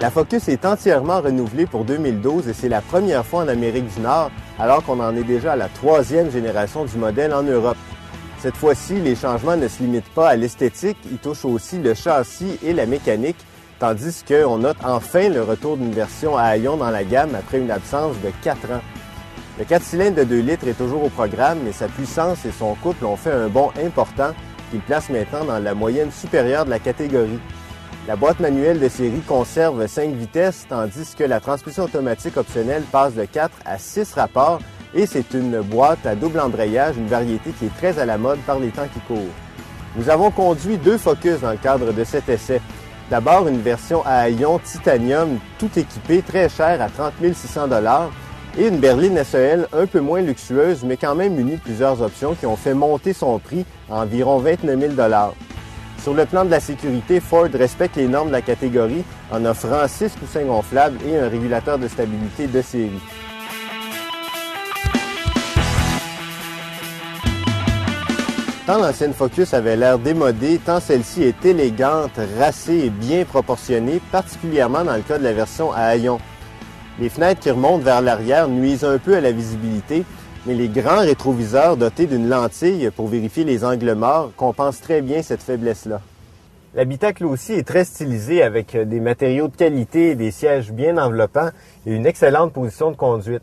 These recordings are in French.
La Focus est entièrement renouvelée pour 2012 et c'est la première fois en Amérique du Nord, alors qu'on en est déjà à la 3e génération du modèle en Europe. Cette fois-ci, les changements ne se limitent pas à l'esthétique, ils touchent aussi le châssis et la mécanique, tandis qu'on note enfin le retour d'une version à haillons dans la gamme après une absence de 4 ans. Le 4 cylindres de 2 litres est toujours au programme, mais sa puissance et son couple ont fait un bond important qui le place maintenant dans la moyenne supérieure de la catégorie. La boîte manuelle de série conserve 5 vitesses, tandis que la transmission automatique optionnelle passe de 4 à 6 rapports et c'est une boîte à double embrayage, une variété qui est très à la mode par les temps qui courent. Nous avons conduit 2 Focus dans le cadre de cet essai. D'abord, une version à haillons titanium tout équipée, très chère à 30 600 $ et une berline SEL un peu moins luxueuse, mais quand même munie de plusieurs options qui ont fait monter son prix à environ 29 000 $. Sur le plan de la sécurité, Ford respecte les normes de la catégorie en offrant 6 coussins gonflables et un régulateur de stabilité de série. Tant l'ancienne Focus avait l'air démodée, tant celle-ci est élégante, racée et bien proportionnée, particulièrement dans le cas de la version à haillons. Les fenêtres qui remontent vers l'arrière nuisent un peu à la visibilité, mais les grands rétroviseurs dotés d'une lentille pour vérifier les angles morts compensent très bien cette faiblesse-là. L'habitacle aussi est très stylisé avec des matériaux de qualité, des sièges bien enveloppants et une excellente position de conduite.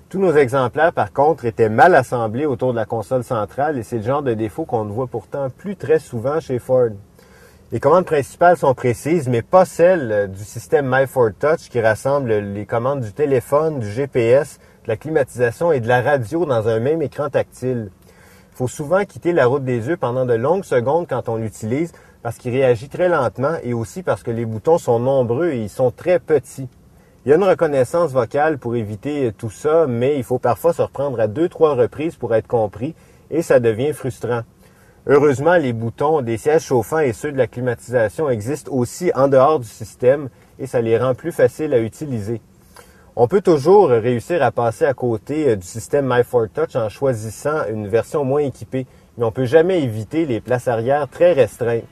Tous nos exemplaires, par contre, étaient mal assemblés autour de la console centrale et c'est le genre de défaut qu'on ne voit pourtant plus très souvent chez Ford. Les commandes principales sont précises, mais pas celles du système MyFordTouch qui rassemble les commandes du téléphone, du GPS, de la climatisation et de la radio dans un même écran tactile. Il faut souvent quitter la route des yeux pendant de longues secondes quand on l'utilise parce qu'il réagit très lentement et aussi parce que les boutons sont nombreux et ils sont très petits. Il y a une reconnaissance vocale pour éviter tout ça, mais il faut parfois se reprendre à 2-3 reprises pour être compris et ça devient frustrant. Heureusement, les boutons des sièges chauffants et ceux de la climatisation existent aussi en dehors du système et ça les rend plus faciles à utiliser. On peut toujours réussir à passer à côté du système MyFordTouch en choisissant une version moins équipée, mais on ne peut jamais éviter les places arrière très restreintes.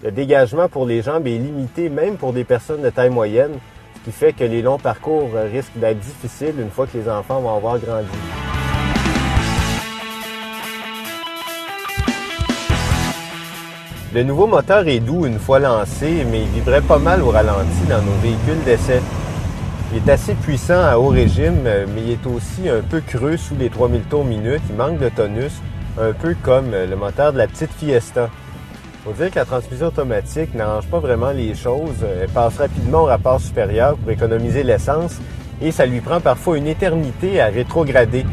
Le dégagement pour les jambes est limité même pour des personnes de taille moyenne, ce qui fait que les longs parcours risquent d'être difficiles une fois que les enfants vont avoir grandi. Le nouveau moteur est doux une fois lancé, mais il vibrait pas mal au ralenti dans nos véhicules d'essai. Il est assez puissant à haut régime, mais il est aussi un peu creux sous les 3000 tours minute. Il manque de tonus, un peu comme le moteur de la petite Fiesta. Il faut dire que la transmission automatique n'arrange pas vraiment les choses. Elle passe rapidement au rapport supérieur pour économiser l'essence et ça lui prend parfois une éternité à rétrograder,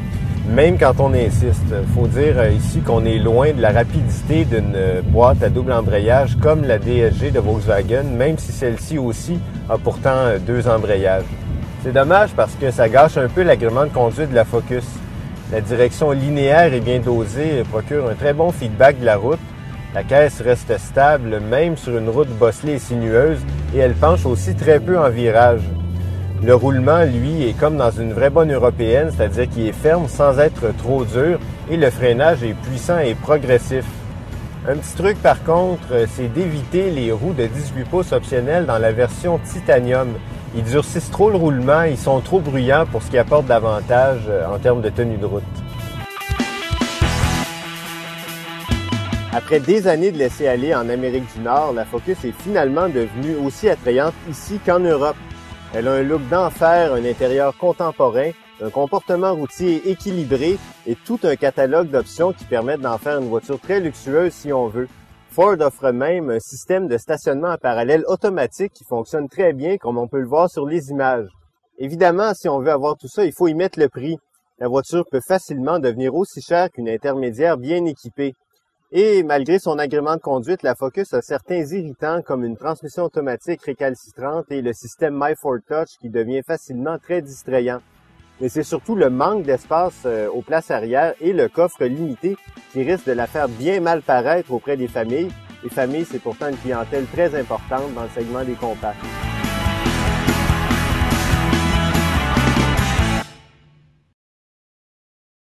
même quand on insiste. Il faut dire ici qu'on est loin de la rapidité d'une boîte à double embrayage comme la DSG de Volkswagen, même si celle-ci aussi a pourtant 2 embrayages. C'est dommage parce que ça gâche un peu l'agrément de conduite de la Focus. La direction linéaire et bien dosée procure un très bon feedback de la route. La caisse reste stable même sur une route bosselée et sinueuse et elle penche aussi très peu en virage. Le roulement, lui, est comme dans une vraie bonne européenne, c'est-à-dire qu'il est ferme sans être trop dur et le freinage est puissant et progressif. Un petit truc par contre, c'est d'éviter les roues de 18 pouces optionnelles dans la version titanium. Ils durcissent trop le roulement, ils sont trop bruyants pour ce qui apporte d'avantages en termes de tenue de route. Après des années de laisser aller en Amérique du Nord, la Focus est finalement devenue aussi attrayante ici qu'en Europe. Elle a un look d'enfer, un intérieur contemporain, un comportement routier équilibré et tout un catalogue d'options qui permettent d'en faire une voiture très luxueuse si on veut. Ford offre même un système de stationnement en parallèle automatique qui fonctionne très bien comme on peut le voir sur les images. Évidemment, si on veut avoir tout ça, il faut y mettre le prix. La voiture peut facilement devenir aussi chère qu'une intermédiaire bien équipée. Et malgré son agrément de conduite, la Focus a certains irritants comme une transmission automatique récalcitrante et le système MyFordTouch qui devient facilement très distrayant. Mais c'est surtout le manque d'espace aux places arrière et le coffre limité qui risque de la faire bien mal paraître auprès des familles. Les familles, c'est pourtant une clientèle très importante dans le segment des compacts.